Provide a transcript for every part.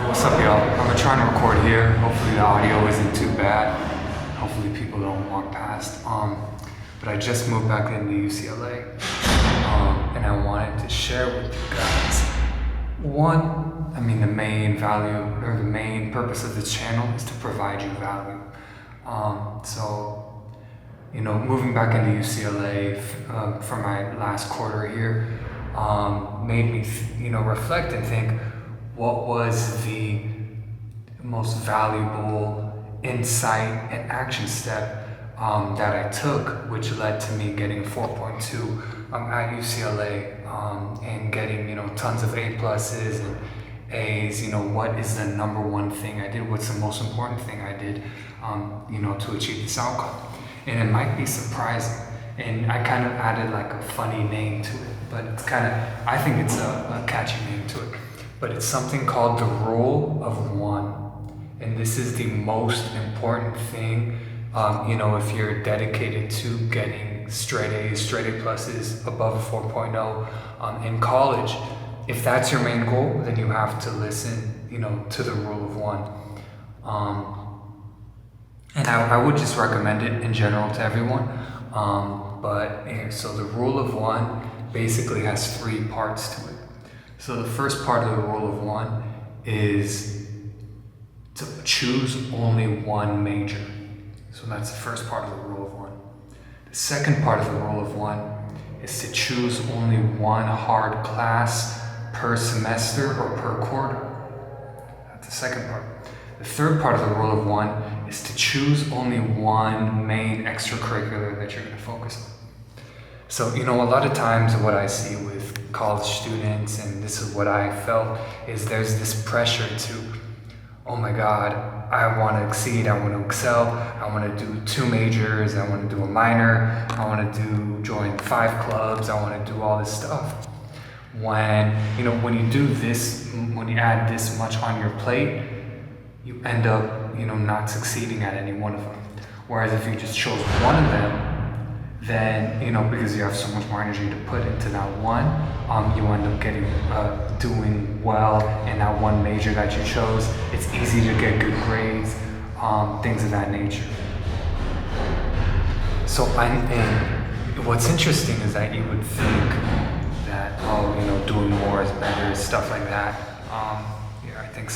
What's up, y'all? I'm gonna try and record here. Hopefully the audio isn't too bad. Hopefully people don't walk past. But I just moved back into UCLA, and I wanted to share with you guys the main value or the main purpose of this channel is to provide you value. Moving back into UCLA for my last quarter here made me, reflect and think, what was the most valuable insight and action step that I took, which led to me getting 4.2 at UCLA and getting tons of A pluses and A's. What is the number one thing I did? What's the most important thing I did to achieve this outcome? And it might be surprising, and I kind of added like a funny name to it, but I think it's a catchy name to it. But it's something called the rule of one. And this is the most important thing, if you're dedicated to getting straight A's, straight A pluses, above a 4.0 in college. If that's your main goal, then you have to listen, to the rule of one. And I would just recommend it in general to everyone. So the rule of one basically has 3 parts to it. So the first part of the rule of one is to choose only one major. So that's the first part of the rule of one. The second part of the rule of one is to choose only one hard class per semester or per quarter. That's the second part. The third part of the rule of one is to choose only one main extracurricular that you're going to focus on. So, a lot of times what I see with college students, and this is what I felt, is there's this pressure to, oh my God, I want to exceed, I want to excel, I want to do 2 majors, I want to do a minor, I want to join 5 clubs, I want to do all this stuff. When you do this, when you add this much on your plate, you end up, not succeeding at any one of them. Whereas if you just chose one of them, then, because you have so much more energy to put into that one, you end up doing well in that one major that you chose. It's easy to get good grades, things of that nature. So, and what's interesting is that you would think that, doing more is better, stuff like that. I think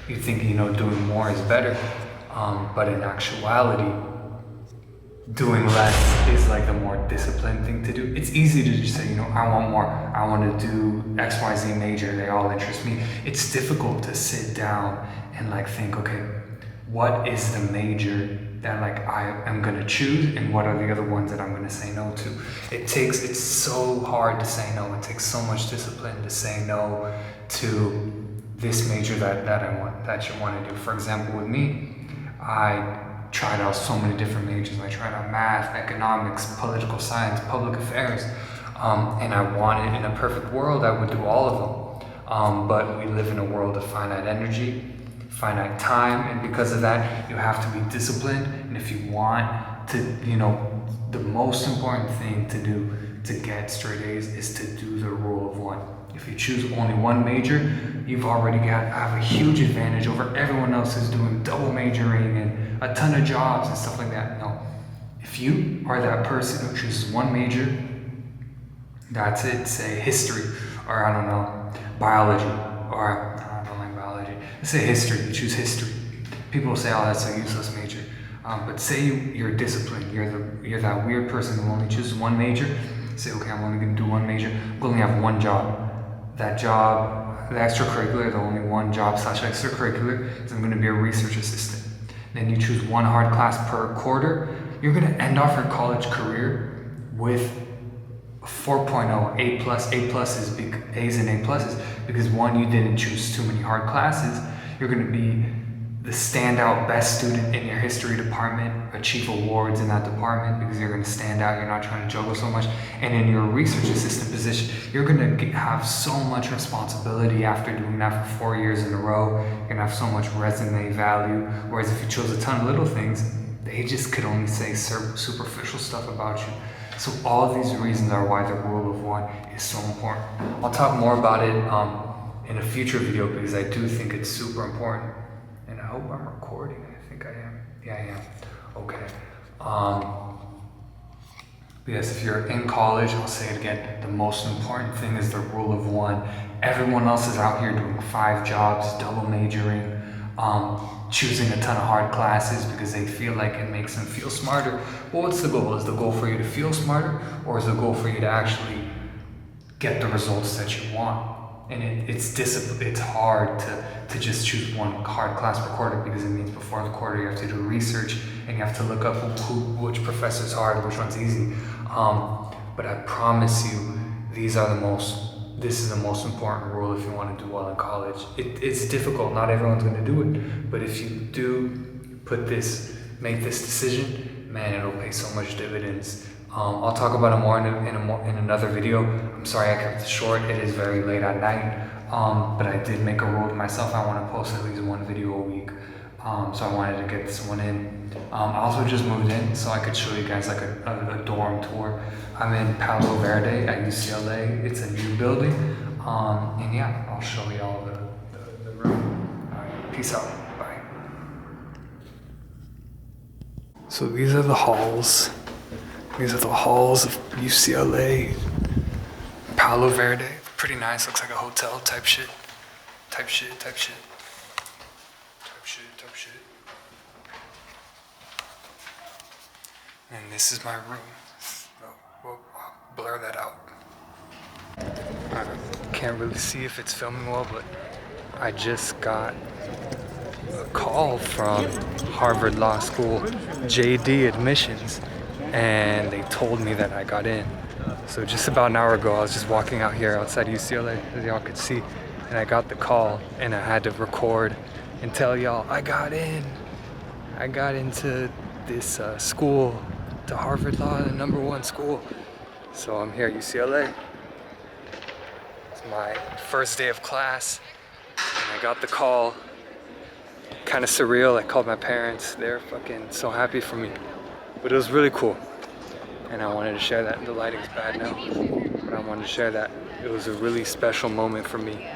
you think, doing more is better. But in actuality, doing less is like the more disciplined thing to do. It's easy to just say, I want more. I want to do XYZ major. They all interest me. It's difficult to sit down and think, okay, what is the major that I am going to choose, and what are the other ones that I'm going to say no to? It's so hard to say no. It takes so much discipline to say no to this major that you want to do. For example, with me, I tried out so many different majors. I tried out math, economics, political science, public affairs, and I wanted, in a perfect world, I would do all of them. But we live in a world of finite energy, finite time, and because of that, you have to be disciplined. And if you want to, the most important thing to do to get straight A's is to do the rule of one. If you choose only one major, you've already have a huge advantage over everyone else who's doing double majoring and a ton of jobs and stuff like that. No. If you are that person who chooses one major, that's it. Say history, or biology, or I don't like biology. Let's say history. You choose history. People will say, oh, that's a useless major. But say you're disciplined. You're that weird person who only chooses one major. Say, okay, I'm only going to do one major. I'm going to have one job. That job, the extracurricular, the only one job / extracurricular, is I'm going to be a research assistant. Then you choose one hard class per quarter. You're going to end off your college career with 4.0, A plus, A pluses, big A's and A pluses, because one, you didn't choose too many hard classes. You're going to be the standout best student in your history department, achieve awards in that department because you're going to stand out, you're not trying to juggle so much. And in your research assistant position, you're going to have so much responsibility after doing that for 4 years in a row. You're going to have so much resume value. Whereas if you chose a ton of little things, they just could only say superficial stuff about you. So all of these reasons are why the rule of one is so important. I'll talk more about it in a future video because I do think it's super important. And I hope I'm recording. I think I am. Yeah, I am. Okay. Yes, if you're in college, I'll say it again, the most important thing is the rule of one. Everyone else is out here doing 5 jobs, double majoring, choosing a ton of hard classes because they feel like it makes them feel smarter. Well, what's the goal? Is the goal for you to feel smarter, or is the goal for you to actually get the results that you want? And it's discipline. It's hard to just choose one hard class per quarter because it means before the quarter you have to do research and you have to look up which professor's hard, which one's easy. But I promise you, this is the most important rule if you want to do well in college. It's difficult. Not everyone's going to do it, but if you do make this decision, man, it'll pay so much dividends. I'll talk about it more in another video. I'm sorry I kept it short. It is very late at night. But I did make a rule to myself. I want to post at least 1 video a week. So I wanted to get this one in. I also just moved in, so I could show you guys like a dorm tour. I'm in Palo Verde at UCLA. It's a new building. And yeah, I'll show y'all the room. All right, peace out. Bye. So these are the halls. These are the halls of UCLA, Palo Verde. Pretty nice, looks like a hotel type shit. And this is my room. We'll blur that out. I can't really see if it's filming well, but I just got a call from Harvard Law School, JD Admissions. And they told me that I got in. So just about an hour ago, I was just walking out here outside UCLA, as y'all could see, and I got the call, and I had to record and tell y'all I got in. I got into this school, to Harvard Law, the #1 school. So I'm here at UCLA. It's my first day of class, and I got the call. Kind of surreal. I called my parents. They're fucking so happy for me. But it was really cool, and I wanted to share that. The lighting's bad now, but I wanted to share that. It was a really special moment for me,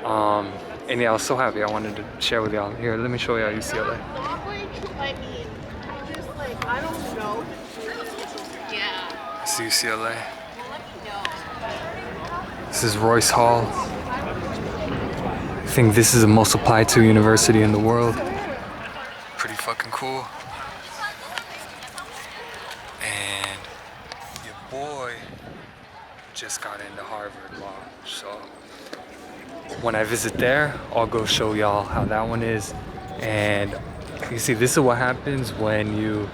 and yeah, I was so happy. I wanted to share with y'all. Here, let me show y'all UCLA. I don't know. Yeah. This is UCLA. This is Royce Hall. I think this is the most applied to university in the world. Pretty fucking cool. Boy just got into Harvard Law, so when I visit there, I'll go show y'all how that one is. And you see, this is what happens when you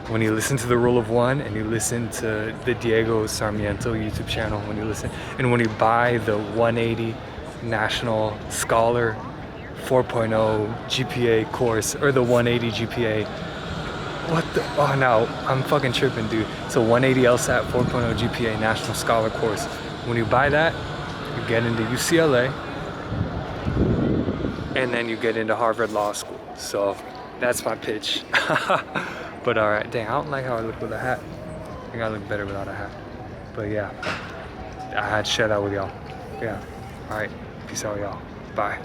when you listen to the rule of one and you listen to the Diego Sarmiento YouTube channel, when you buy the 180 National Scholar 4.0 GPA course, or the 180 GPA. Oh no, I'm fucking tripping, dude. So 180 LSAT 4.0 GPA National Scholar course. When you buy that, you get into UCLA, and then you get into Harvard Law School. So that's my pitch. But all right, dang, I don't like how I look with a hat. I think I look better without a hat. But yeah, I had to share that with y'all. Yeah, all right, peace out, y'all. Bye.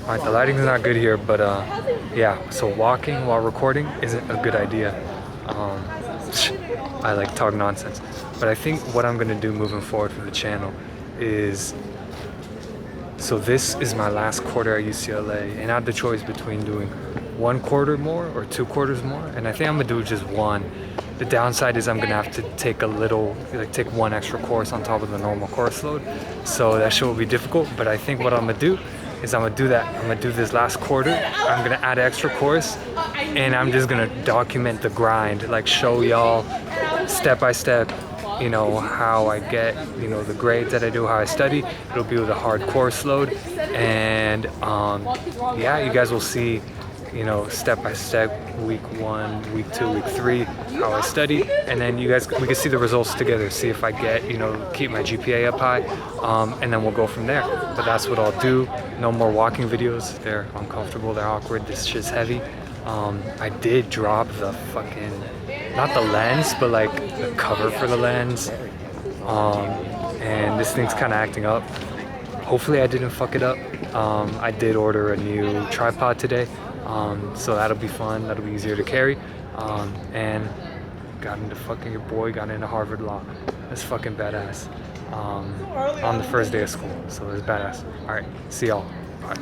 Alright, the lighting's not good here, but yeah, so walking while recording isn't a good idea. I like talk nonsense. But I think what I'm gonna do moving forward for the channel is, so this is my last quarter at UCLA, and I had the choice between doing 1 quarter more or 2 quarters more, and I think I'm gonna do just 1. The downside is I'm gonna have to take take 1 extra course on top of the normal course load, so that shit will be difficult. But I think what I'm gonna do is I'm gonna do that. I'm gonna do this last quarter. I'm gonna add an extra course, and I'm just gonna document the grind, like show y'all step by step, you know, how I get, you know, the grades that I do, how I study. It'll be with a hard course load, and yeah, you guys will see, you know, step by step, week 1, week 2, week 3, how I study, and then we can see the results together, see if I get, you know, keep my GPA up high, and then we'll go from there. But that's what I'll do. No more walking videos. They're uncomfortable, they're awkward, this shit's heavy. I did drop the fucking, not the lens, but like the cover for the lens. And this thing's kind of acting up. Hopefully I didn't fuck it up. I did order a new tripod today, so that'll be fun. That'll be easier to carry. And your boy got into Harvard Law. That's fucking badass. On the first day of school, so it's badass. All right, see y'all. Bye.